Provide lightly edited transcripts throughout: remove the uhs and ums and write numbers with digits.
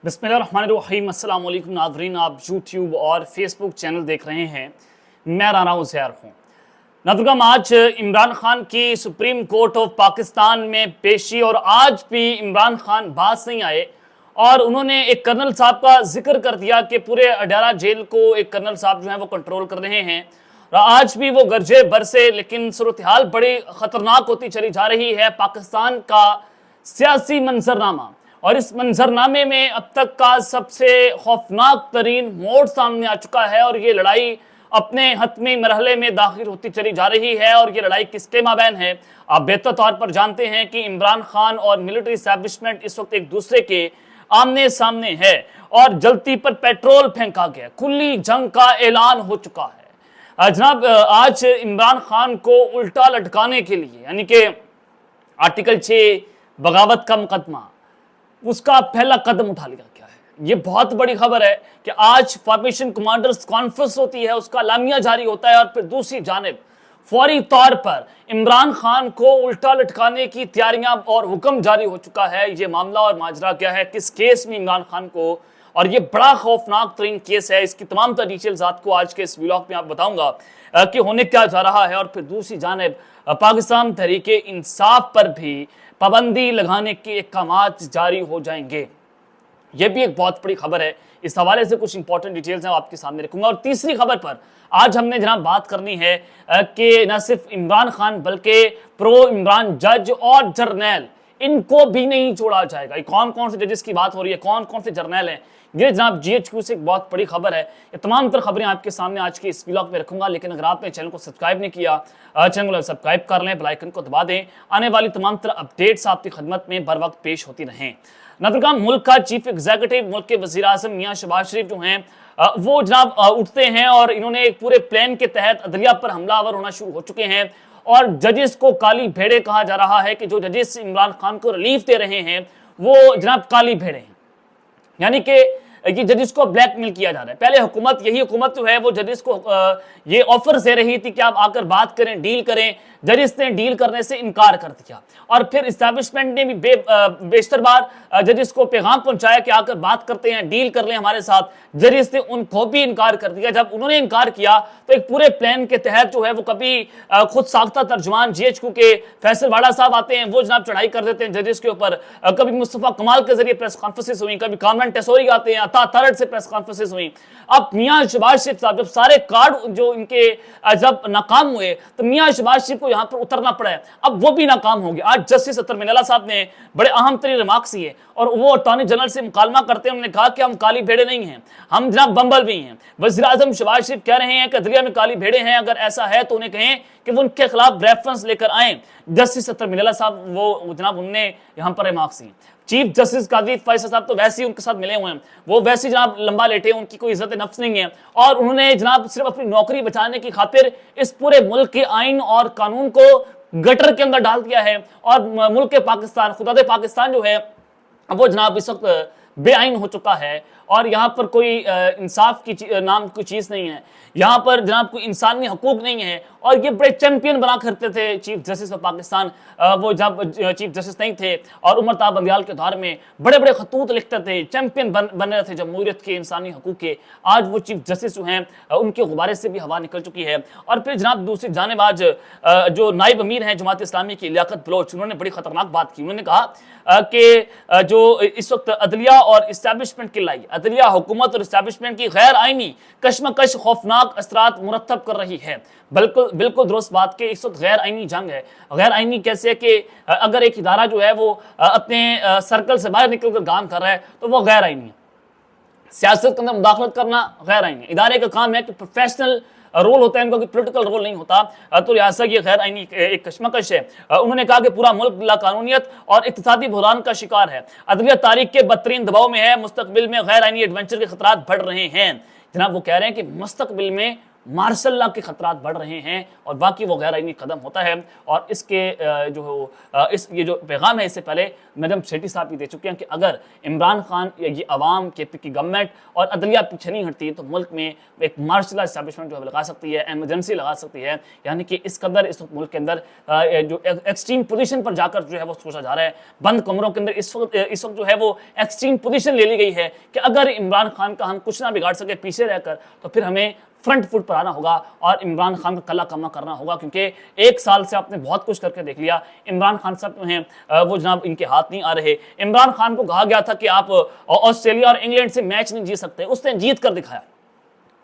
बिस्मिल्लाहिर्रहमानिर्रहीम। अस्सलाम वालेकुम नाज़रीन, आप यूट्यूब और फेसबुक चैनल देख रहे हैं। मैं राना उज़ैर हूँ। नाज़रीन, आज इमरान खान की सुप्रीम कोर्ट ऑफ पाकिस्तान में पेशी और आज भी इमरान खान बाज नहीं आए और उन्होंने एक कर्नल साहब का जिक्र कर दिया कि पूरे अडाला जेल को एक कर्नल साहब जो है वो कंट्रोल कर रहे हैं। और आज भी वो गरजे बरसे, लेकिन सूरत हाल बड़ी ख़तरनाक होती चली जा रही है। पाकिस्तान का सियासी मंजरनामा, और इस मंजरनामे में अब तक का सबसे खौफनाक तरीन मोड़ सामने आ चुका है और ये लड़ाई अपने हतमी मरहले में दाखिल होती चली जा रही है। और ये लड़ाई किसके माबैन है? आप बेहतर तौर पर जानते हैं कि इमरान खान और मिलिट्री एस्टैब्लिशमेंट इस वक्त एक दूसरे के आमने सामने है और जलती पर पेट्रोल फेंका गया, खुली जंग का ऐलान हो चुका है। जनाब, आज इमरान खान को उल्टा लटकाने के लिए, यानी कि आर्टिकल 6 बगावत का मुकदमा, उसका पहला कदम उठा लिया गया है। ये बहुत बड़ी खबर है कि आज फॉर्मेशन कमांडर्स कॉन्फ्रेंस होती है, उसका लामिया जारी होता है और फिर दूसरी जानिब फौरी तौर पर इमरान खान को उल्टा लटकाने की तैयारियां और हुक्म जारी हो चुका है। ये मामला और माजरा क्या है, किस केस में इमरान खान को, और ये बड़ा खौफनाक तरीन केस है। इसकी तमाम तर डिटेल्स आपको आज के इस व्लॉग में आप बताऊंगा कि होने क्या जा रहा है। और फिर दूसरी जानिब पाकिस्तान तहरीके इंसाफ पर भी पाबंदी लगाने के अहकामात जारी हो जाएंगे। यह भी एक बहुत बड़ी खबर है। इस हवाले से कुछ इंपॉर्टेंट डिटेल्स हैं आपके सामने रखूंगा। और तीसरी खबर पर आज हमने जनाब बात करनी है कि न सिर्फ इमरान खान बल्कि प्रो इमरान जज और जर्नैल, इनको भी नहीं छोड़ा जाएगा। कौन कौन से जजेस की बात हो रही है, कौन कौन से जर्नैल हैं, ये जनाब GHQ से एक बहुत बड़ी खबर है। ये तमाम तर खबरें आपके सामने आज के इस व्लॉग में रखूंगा। लेकिन अगर आपने चैनल को सब्सक्राइब नहीं किया, चैनल को सब्सक्राइब कर लें, बेल आइकन को दबा दें। आने वाली तमाम तर अपडेट्स आपकी खदमत में बर वक्त पेश होती रहें। नाज़रीन, मुल्क का चीफ एग्जीक्यूटिव, मुल्क के वज़ीर आज़म मियां शहबाज शरीफ जो हैं वो जनाब उठते हैं और इन्होंने एक पूरे प्लान के तहत अदलिया पर हमलावर होना शुरू हो चुके हैं। और जजेस को काली भेड़े कहा जा रहा है कि जो जजेस इमरान खान को रिलीफ दे रहे हैं वो जनाब काली भेड़े हैं, यानी कि ये जजेस को ब्लैकमेल किया जा रहा है। पहले हुकूमत, यही हुकूमत जो है वो जजेस को ये ऑफर दे रही थी कि आप आकर बात करें, डील करें। जजेस ने डील करने से इनकार कर दिया और फिर इस्टेब्लिशमेंट ने भी बेशतर बार जजेस को पैगाम पहुंचाया कि आकर बात करते हैं, डील कर लें हमारे साथ। जजेस ने उनको भी इनकार कर दिया। जब उन्होंने इनकार किया तो एक पूरे प्लान के तहत जो है वो कभी खुद साख्ता तर्जुमान GHQ के फैसल वाड़ा साहब आते हैं, वो जनाब चढ़ाई कर देते हैं जजेस के ऊपर। कभी मुस्तफा कमाल के जरिए प्रेस कॉन्फ्रेंसेस हुई, कभी कामरान टेसोरी आते हैं, अता तरट से प्रेस कॉन्फ्रेंसेस हुई। अब मियां शहबाज शरीफ साहब, जब सारे कार्ड जो इनके जब नाकाम हुए तो मियां शहबाज शरीफ को यहाँ पर उतरना पड़ा है। अब वो भी नाकाम हो गया। आज जस्टिस अतर मिनल्ला साहब ने बड़े अहम तरीन रिमार्क्स किए और वो अटॉर्नी जनरल से मुकालमा करते हैं। उन्होंने कहा कि हम काली भेड़े नहीं हैं, हम जनाब बम्बल भी हैं। वज़ीर आज़म शहबाज शरीफ कह रहे हैं कि अदलिया में काली भेड़े हैं, अगर ऐसा है तो उन्हें कहें कि वो उनके खिलाफ रेफरेंस लेकर आए। जस्टिस अतर मिनल्ला साहब वो जनाब उन्होंने यहाँ पर रिमार्क्स दिए। चीफ जस्टिस काजी फैसल साहब तो वैसे ही उनके साथ मिले हुए हैं, वो वैसे ही जनाब लंबा लेटे हैं, उनकी कोई इज्जत नफ्स नहीं है। और उन्होंने जनाब सिर्फ अपनी नौकरी बचाने की खातिर इस पूरे मुल्क के आइन और कानून को गटर के अंदर डाल दिया है। और मुल्क के पाकिस्तान, खुदादे पाकिस्तान जो है वो जनाब इस वक्त बेआइन हो चुका है। और यहाँ पर कोई इंसाफ की नाम की चीज़ नहीं है, यहाँ पर जनाब कोई इंसानी हकूक नहीं है। और ये बड़े चैंपियन बना करते थे चीफ जस्टिस ऑफ पाकिस्तान, वो जब चीफ जस्टिस नहीं थे और उमर ताब बंदियाल के दौर में बड़े बड़े खतूत लिखते थे, चैंपियन बन रहे थे जमहूरियत के, इंसानी हकूक के। आज वो चीफ जस्टिस जो हैं उनके गुब्बारे से भी हवा निकल चुकी है। और फिर जनाब दूसरी जानिब आज जो नायब अमीर हैं जमात इस्लामी की लियाकत बलोच, उन्होंने बड़ी खतरनाक बात की। उन्होंने कहा कि जो इस वक्त अदलिया और इस्टेब्लिशमेंट की लड़ाई, अदलिया, हुकूमत और इस्टेब्लिशमेंट की गैर आइनी कशमकश खौफनाक असरात मुरतब कर रही है। बिल्कुल बिल्कुल दुरुस्त बात के इस वक्त गैर आइनी जंग है। गैर आइनी कैसे कि अगर एक इदारा जो है वो अपने सर्कल से बाहर निकल कर काम कर रहा है तो वो गैर आइनी है। सियासत के अंदर मुदाखलत करना गैर आइनी है। इदारे का काम है कि प्रोफेशनल रोल होता है इनका, पॉलिटिकल रोल नहीं होता। तो लिहाजा ये गैर आइनी एक कशमकश है। उन्होंने कहा कि पूरा मुल्क लाकानूनियत और इक्तिसादी बहरान का शिकार है, अदलिया तारीख के बदतरीन दबाव में है, मुस्तकबिल में गैर आइनी एडवेंचर के खतरात बढ़ रहे हैं। जनाब वो कह रहे हैं कि मुस्तकबिल में मार्शल लॉ के खतरात बढ़ रहे हैं और बाकी वो गैर आईनी कदम होता है। और इसके ये जो पैगाम है इससे पहले मैडम सेठी साहब भी दे चुके हैं कि अगर इमरान खान ये अवाम के की गवर्नमेंट और अदलिया पीछे नहीं हटती तो मुल्क में एक मार्शल लॉ एस्टैब्लिशमेंट जो है लगा सकती है, एमरजेंसी लगा सकती है। यानी कि इस कदर इस मुल्क के अंदर जो एक्सट्रीम पोजीशन पर जाकर जो है वो सोचा जा रहा है, बंद कमरों के अंदर इस वक्त जो है वो एक्सट्रीम पोजीशन ले ली गई है कि अगर इमरान खान का हम कुछ ना बिगाड़ सके पीछे रहकर तो फिर हमें फ्रंट फुट पर आना होगा और इमरान खान का कला कमा करना होगा। क्योंकि एक साल से आपने बहुत कुछ करके देख लिया। इमरान खान साहब जो हैं वो जनाब इनके हाथ नहीं आ रहे। इमरान खान को कहा गया था कि आप ऑस्ट्रेलिया और इंग्लैंड से मैच नहीं जीत सकते, उसने जीत कर दिखाया।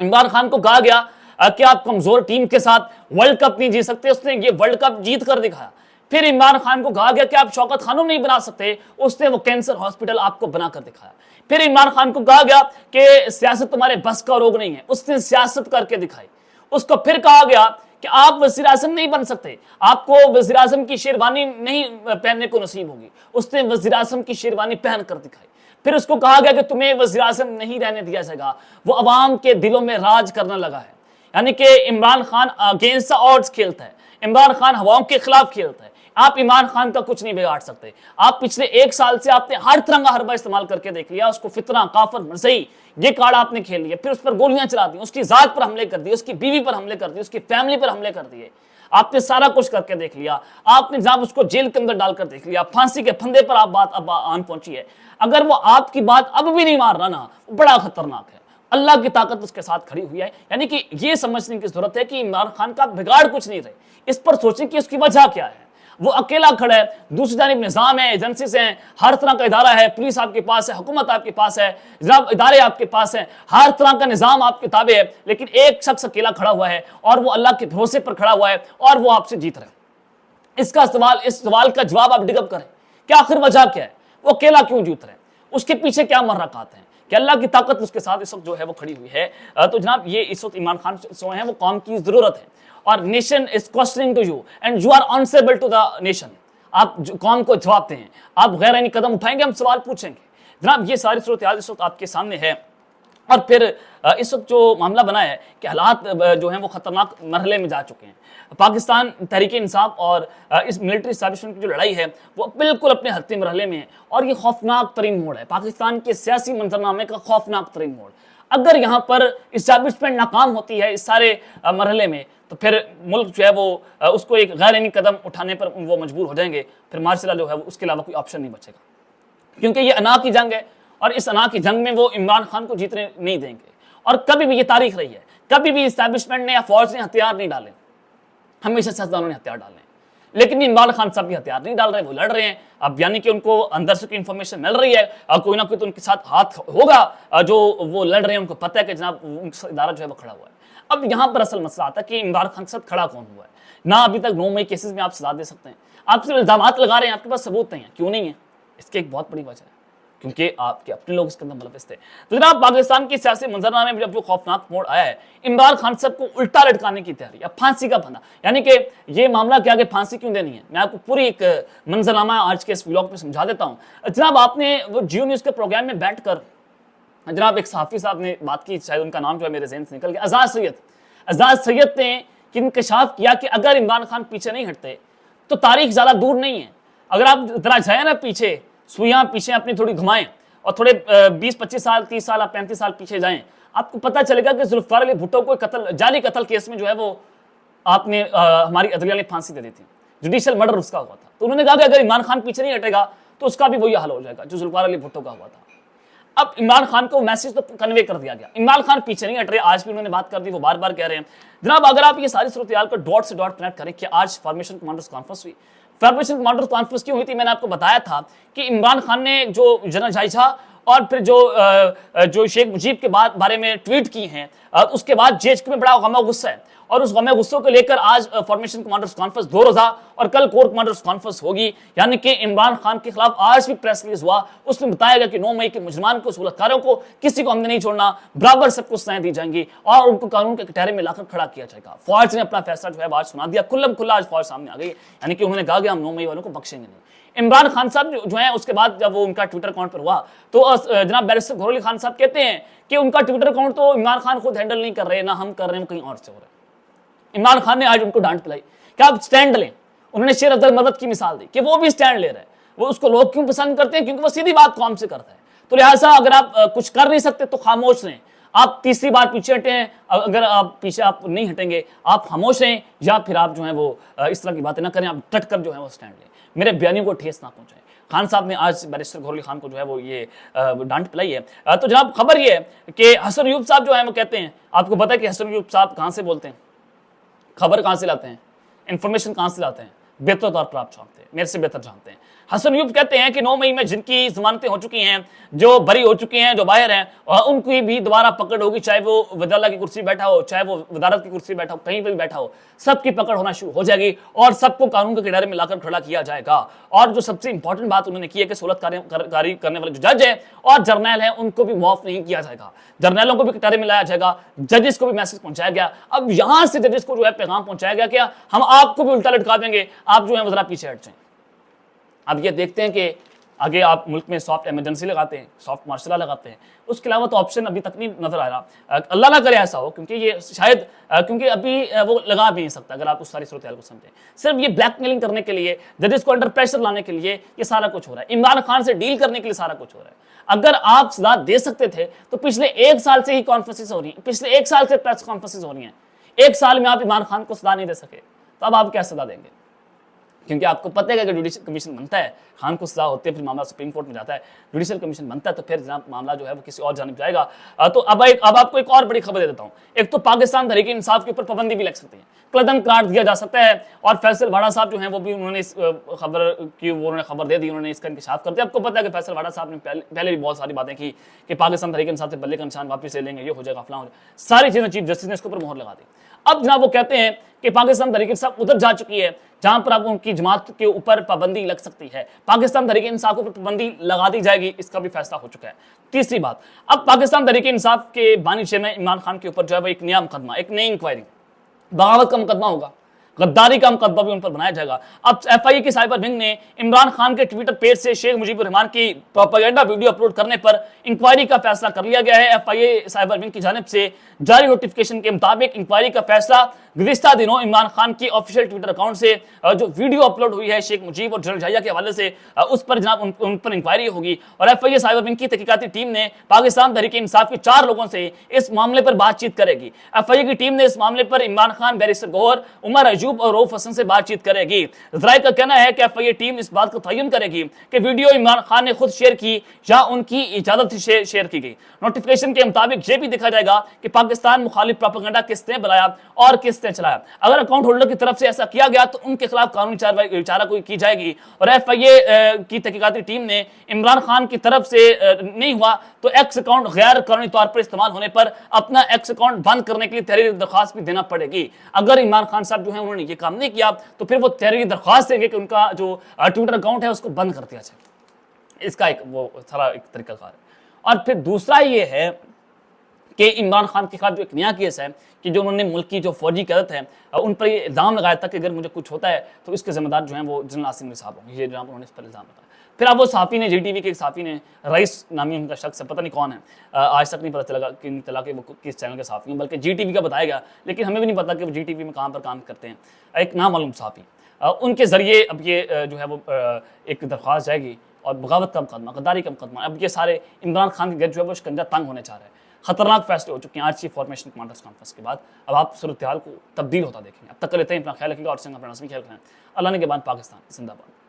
इमरान खान को कहा गया कि आप कमजोर टीम के साथ वर्ल्ड कप नहीं जीत सकते, उसने ये वर्ल्ड कप जीत कर दिखाया। फिर इमरान खान को कहा गया कि आप शौकत खानों नहीं बना सकते, उसने वो कैंसर हॉस्पिटल आपको बनाकर दिखाया। फिर इमरान खान को कहा गया कि सियासत तुम्हारे बस का रोग नहीं है, उसने सियासत करके दिखाई। उसको फिर कहा गया कि आप वज़ीर आज़म नहीं बन सकते, आपको वज़ीर आज़म की शेरवानी नहीं पहनने को नसीब होगी, उसने वज़ीर आज़म की शेरवानी पहन कर दिखाई। फिर उसको कहा गया कि तुम्हें वज़ीर आज़म नहीं रहने दिया जाएगा, वो अवाम के दिलों में राज करने लगा है। यानी कि Imran Khan against the odds खेलता है, इमरान खान हवाओं के खिलाफ खेलता है। आप इमरान खान का कुछ नहीं बिगाड़ सकते। आप पिछले एक साल से आपने हर तरह का हरबा इस्तेमाल करके देख लिया, उसको फितना, काफर, मरज़ई ये कार्ड आपने खेल लिया, फिर उस पर गोलियां चला दी, उसकी जात पर हमले कर दिए, उसकी बीवी पर हमले कर दिए, उसकी फैमिली पर हमले कर दिए। आपने सारा कुछ करके देख लिया। आपने जब उसको जेल के अंदर डालकर देख लिया, फांसी के फंदे पर आप बात अब आन पहुंची है। अगर वो आपकी बात अब भी नहीं मान रहा ना, बड़ा खतरनाक है। अल्लाह की ताकत उसके साथ खड़ी हुई है। यानी कि ये समझने की जरूरत है कि इमरान खान का बिगाड़ कुछ नहीं रहे। इस पर सोचें कि उसकी वजह क्या है। वो अकेला खड़ा है, दूसरी जानिब निजाम है, एजेंसीज हैं, हर तरह का इदारा है, पुलिस आपके पास है, हुकूमत आपके पास है, जनाब इदारे आपके पास हैं, हर तरह का निजाम आपके ताबे है। लेकिन एक शख्स अकेला खड़ा हुआ है और वो अल्लाह के भरोसे पर खड़ा हुआ है और वो आपसे जीत रहा है। इस सवाल का जवाब आप डिगअप करें कि आखिर वजह क्या है, वो अकेला क्यों जीत रहा है, उसके पीछे क्या महरक़ात हैं, कि अल्लाह की ताकत उसके साथ इस वक्त जो है वो खड़ी हुई है। तो जनाब ये इस वक्त इमरान खान जो है वो कौम की जरूरत है और nation is questioning to you and you are answerable to the nation. आप कौम को जवाब दें, आप गैर आईनी कदम उठाएंगे, हम सवाल पूछेंगे। जनाब ये सारी सूरत हाल इस वक्त आपके सामने है और फिर इस वक्त जो मामला बना है कि हालात जो हैं वो खतरनाक मरहले में जा चुके हैं। पाकिस्तान तहरीक इंसाफ और इस मिलिट्री एस्टैब्लिशमेंट की जो लड़ाई है वो बिल्कुल अपने हत्ती मरहले में है और ये खौफनाक तरीन मोड़ है, पाकिस्तान के सियासी मंजरनामे का खौफनाक तरीन मोड़। अगर यहाँ पर इस्टेब्लिशमेंट नाकाम होती है इस सारे मरहले में तो फिर मुल्क जो है वो उसको एक गैर आईनी कदम उठाने पर वो मजबूर हो जाएंगे। फिर मार्शल जो है वो उसके अलावा कोई ऑप्शन नहीं बचेगा, क्योंकि ये अना की जंग है और इस अना की जंग में वो इमरान खान को जीतने नहीं देंगे। और कभी भी ये तारीख रही है, कभी भी इस्टेब्लिशमेंट ने या फौज ने हथियार नहीं डाले, हमेशा सियासतदानों ने हथियार डाले। लेकिन इमरान खान साहब भी हथियार नहीं डाल रहे, वो लड़ रहे हैं। अब यानी कि उनको अंदर से इन्फॉर्मेशन मिल रही है, कोई ना कोई तो उनके साथ हाथ होगा जो वो लड़ रहे हैं, उनको पता है कि जनाब उनका इदारा जो है वो खड़ा हुआ है। अब यहाँ पर असल मसला आता है कि इमरान खान के साथ खड़ा कौन हुआ है ना। अभी तक 9 मई केसेस में आप सजा दे सकते हैं, आप सिर्फ इल्जाम लगा रहे हैं, आपके पास सबूत नहीं है। क्यों नहीं है? इसकी एक बहुत बड़ी वजह है, क्योंकि आपके अपने लोग इसके अंदर मुलविस थे। तो जनाब पाकिस्तान की सियासी मंजरनामे में जब जो खौफनाक मोड़ आया है, इमरान खान साहब को उल्टा लटकाने की तैयारी, अब फांसी का फंदा। यानी कि ये मामला क्या कि फांसी क्यों देनी है, मैं आपको पूरी एक मंजरनामा आज के इस व्लॉग में समझा देता हूँ। जनाब आपने वो जियो न्यूज़ के प्रोग्राम में बैठ कर जनाब एक सहाफ़ी साहब ने बात की, शायद उनका नाम जो है मेरे ज़हन से निकल गया, आज़ाद सैयद ने इंकशाफ किया कि अगर इमरान खान पीछे नहीं हटते तो तारीख ज़्यादा दूर नहीं है। अगर आप जरा जाए ना पीछे, सुइयाँ पीछे अपनी थोड़ी घुमाएं और थोड़े 20-25 साल, 30 साल, 35 साल पीछे जाएं, आपको पता चलेगा कि जुल्फ़िकार अली भुट्टो को जाली कत्ल केस में जो है वो आपने हमारी अदलिया ने फांसी दे दी थी, जुडिशियल मर्डर उसका हुआ था। तो उन्होंने कहा कि अगर इमरान खान पीछे नहीं हटेगा तो उसका भी वही हाल हो जाएगा जो जुल्फ़िकार अली भुट्टो का हुआ था। अब इमरान खान को मैसेज तो कन्वे कर दिया गया, इमरान खान पीछे नहीं हट रहे। आज भी उन्होंने बात कर दी, वो बार बार कह रहे हैं। जनाब अगर आप ये सारी सूरत को डॉट से डॉट कनेक्ट करें कि आज फॉर्मेशन कमांडर्स कॉन्फ्रेंस हुई। फॉर्मेशन कमांडर्स कॉन्फ्रेंस क्यों हुई थी, मैंने आपको बताया था कि इमरान खान ने जो जनरल जायजा और फिर जो शेख मुजीब के बारे में ट्वीट की हैं, उसके बाद जेएचक्यू में बड़ा गम गुस्सा है और उस गम गुस्सों को लेकर आज फॉर्मेशन कमांडर्स कॉन्फ्रेंस 2 रोज़ा और कल कोर कमांडर्स कॉन्फ्रेंस होगी। यानी कि इमरान खान के खिलाफ आज भी प्रेस रिलीज हुआ, उसमें बताया गया कि 9 मई के मुजरमान को, सहूलतकारों को, किसी को हमने नहीं छोड़ना, बराबर सबको सजाएं दी जाएंगी और उनको कानून के कटहरे में लाकर खड़ा किया जाएगा। फौज ने अपना फैसला जो है आज सुना दिया, खुल्लम खुल्ला आज फौज सामने आ गई। यानी कि उन्होंने कहा कि हम 9 मई वालों को बख्शेंगे नहीं। इमरान खान साहब जो है उसके बाद जब वो उनका ट्विटर अकाउंट पर हुआ तो जनाब बैरिस्टर गौहर अली खान साहब कहते हैं कि उनका ट्विटर अकाउंट तो इमरान खान खुद हैंडल नहीं कर रहे, ना हम कर रहे हैं, कहीं और से हो रहा है। इमरान खान ने आज उनको डांट पिलाई कि आप स्टैंड लें। उन्होंने शेर अब्दुल मदद की मिसाल दी कि वो भी स्टैंड ले रहे हैं। वो उसको लोग क्यों पसंद करते हैं? क्योंकि वो सीधी बात कौम से करता है। तो लिहाजा अगर आप कुछ कर नहीं सकते तो खामोश रहें। आप तीसरी बार पीछे हटे हैं, अगर आप पीछे आप नहीं हटेंगे, आप खामोश रहें या फिर आप जो है वो इस तरह की बातें ना करें, आप डट कर जो है वो स्टैंड लें, मेरे बयानियों को ठेस ना पहुंचाएं। खान साहब ने आज बैरिस्टर गौहर अली खान को जो है वो ये डांट पिलाई है। तो जनाब खबर ये है कि हसन अयूब साहब जो है वो कहते हैं, आपको पता है कि हसन अयूब साहब कहां से बोलते हैं, खबर कहां से लाते हैं, इंफॉर्मेशन कहां से लाते हैं, बेहतर तौर पर आप जानते हैं, मेरे से बेहतर जानते हैं। हसन अयूब कहते हैं कि 9 मई में जिनकी जमानतें हो चुकी हैं, जो बरी हो चुकी हैं, जो बाहर हैं, उनकी भी दोबारा पकड़ होगी, चाहे वो वजाला की कुर्सी बैठा हो, चाहे वो वजारत की कुर्सी बैठा हो, कहीं पर भी बैठा हो, सबकी पकड़ होना शुरू हो जाएगी और सबको कानून के किनारे में लाकर खड़ा किया जाएगा। और जो सबसे इंपॉर्टेंट बात उन्होंने की है कि सहूलतकारी करने वाले जो जज है और जर्नैल है उनको भी माफ नहीं किया जाएगा, जर्नैलों को भी किनारे में लाया जाएगा, जजेस को भी मैसेज पहुंचाया गया। अब यहां से जजेस को जो है पैगाम पहुंचाया गया कि हम आपको भी उल्टा लटका देंगे, आप जो है जरा पीछे हट जाएं। अब ये देखते हैं कि आगे आप मुल्क में सॉफ्ट इमरजेंसी लगाते हैं, सॉफ्ट मार्शल लॉ लगाते हैं, उसके अलावा तो ऑप्शन अभी तक नहीं नजर आ रहा। अल्लाह ना करे ऐसा हो, क्योंकि ये शायद क्योंकि अभी वो लगा भी नहीं सकता अगर आप उस सारी सूरत हाल को समझें। सिर्फ ये ब्लैकमेलिंग करने के लिए, जजेस को अंडर प्रेशर लाने के लिए ये सारा कुछ हो रहा है, इमरान खान से डील करने के लिए सारा कुछ हो रहा है। अगर आप सजा दे सकते थे तो पिछले 1 साल से ही कॉन्फ्रेंसेस हो रही हैं, पिछले 1 साल से प्रेस कॉन्फ्रेंसेस हो रही हैं, 1 साल में आप इमरान खान को सजा नहीं दे सके, तो अब आप क्या सजा देंगे? क्योंकि आपको पता है कि अगर जुडिशियल कमीशन बनता है, खान को सजा होती है, फिर मामला सुप्रीम कोर्ट में जाता है, जुडिशियल कमीशन बनता है, तो फिर जनाब मामला जो है वो किसी और जानिब जाएगा। तो अब आपको एक और बड़ी खबर दे देता हूँ। एक तो पाकिस्तान तहरीक इंसाफ के ऊपर पाबंदी भी लग सकती है, कलदम करार दिया जा सकता है। और फैसल वाड़ा साहब जो हैं वो भी उन्होंने इस खबर की उन्होंने खबर दे दी, उन्होंने इसका इंकशाफ कर दिया। आपको पता है कि फैसल वाड़ा साहब ने पहले भी बहुत सारी बातें की कि पाकिस्तान तहरीक इंसाफ से बल्ले का निशान वापस ले लेंगे, ये हो जाएगा, फलां हो जाएगा, सारी चीजें चीफ जस्टिस ने इसके ऊपर मोहर लगा दी। अब जनाब वो कहते हैं कि पाकिस्तान तहरीक इंसाफ उधर जा चुकी है जहां पर अब उनकी जमात के ऊपर पाबंदी लग सकती है, पाकिस्तान तहरीक इंसाफ के ऊपर पाबंदी लगा दी जाएगी, इसका भी फैसला हो चुका है। तीसरी बात, अब पाकिस्तान तहरीक इंसाफ के बानी चेयरमैन इमरान खान के ऊपर जो है वो एक नया मुकदमा, एक नई इंक्वायरी, बगावत का मुकदमा होगा, गद्दारी का मुकदमा भी उन पर बनाया जाएगा। अब एफआईए की साइबर विंग ने इमरान खान के ट्विटर पेज से शेख मुजीबुर रहमान की प्रोपेगेंडा वीडियो अपलोड करने पर इंक्वायरी का फैसला कर लिया गया है। एफआईए साइबर विंग की जानिब से जारी नोटिफिकेशन के मुताबिक इंक्वायरी का फैसला गुज़िश्ता दिनों इमरान खान की ऑफिशियल ट्विटर अकाउंट से जो वीडियो अपलोड हुई है शेख मुजीब और जनरल जाहिया के हवाले से, उस पर जनाब उन पर इंक्वायरी होगी। और एफआईए साइबर विंग की तहकीकाती टीम ने पाकिस्तान तहरीक इंसाफ के 4 लोगों से इस मामले पर बातचीत करेगी। एफआईए की टीम ने इस मामले पर इमरान खान, बैरिस्टर गौहर, उमर अयूब और रऊफ हसन से बातचीत करेगी। जराये का कहना है कि एफआईए टीम इस बात को तयन करेगी कि वीडियो इमरान खान ने खुद शेयर की या उनकी इजाजत से शेयर की गई। नोटिफिकेशन के मुताबिक यह भी देखा जाएगा कि पाकिस्तान मुखालिफ प्रोपेगेंडा किसने बनाया और किसने चलाया। अगर अकाउंट होल्डर की तरफ से ऐसा किया गया तो उनके खिलाफ कानूनी चाराकोई की जाएगी। और एफआईए की तहकीकाती टीम ने इमरान खान की तरफ से नहीं हुआ तो एक्स अकाउंट गैर कानूनी तौर पर इस्तेमाल होने पर अपना एक्स अकाउंट बंद करने के लिए तहरीरी दरख्वास्त भी देना पड़ेगी। अगर इमरान खान साहब जो है उन्होंने ये काम नहीं किया तो फिर वो तहरीरी दरख्वास्त देंगे कि उनका जो ट्विटर अकाउंट है उसको बंद कर दिया जाए। इसका एक वो सारा एक तरीकाकार है। और फिर दूसरा ये है कि इमरान खान के खिलाफ जो एक नया केस है कि जो उन्होंने मुल्क की जो फौजी क़यादत है उन पर ये इल्ज़ाम लगाया था कि अगर मुझे कुछ होता है तो इसके जिम्मेदार जो हैं वो जनरल आसिम अली साहब होंगे, ये जनाब उन्होंने इस पर इल्ज़ाम लगाया। फिर अब वो साफ़ी ने, जीटीवी के एक साफ़ी ने, रईस नामी उनका शख्स है, पता नहीं कौन है, आज तक नहीं पता चला कि वो किस चैनल के साफ़ी हैं, बल्कि जीटीवी का बताया गया, लेकिन हमें भी नहीं पता कि वो जीटीवी में कहाँ पर काम करते हैं। एक नामालूम साफ़ी, उनके ज़रिए अब ये जो है वो एक दरख्वास्त जाएगी और बगावत का मुकदमा, गद्दारी का मुकदमा, अब ये सारे इमरान खान के घर जो है वो शिकंजा तंग होने जा रहे हैं। खतरनाक फैसले हो चुके हैं आज की फॉर्मेशन कमांडर्स कॉन्फ्रेंस के बाद। अब आप सूरत हाल को तब्दील होता देखेंगे। अब तक कर लेते हैं, अपना ख्याल रखिएगा और संग अपना नस्मी ख्याल रखें। अल्लाह ने के बाद पाकिस्तान जिंदाबाद।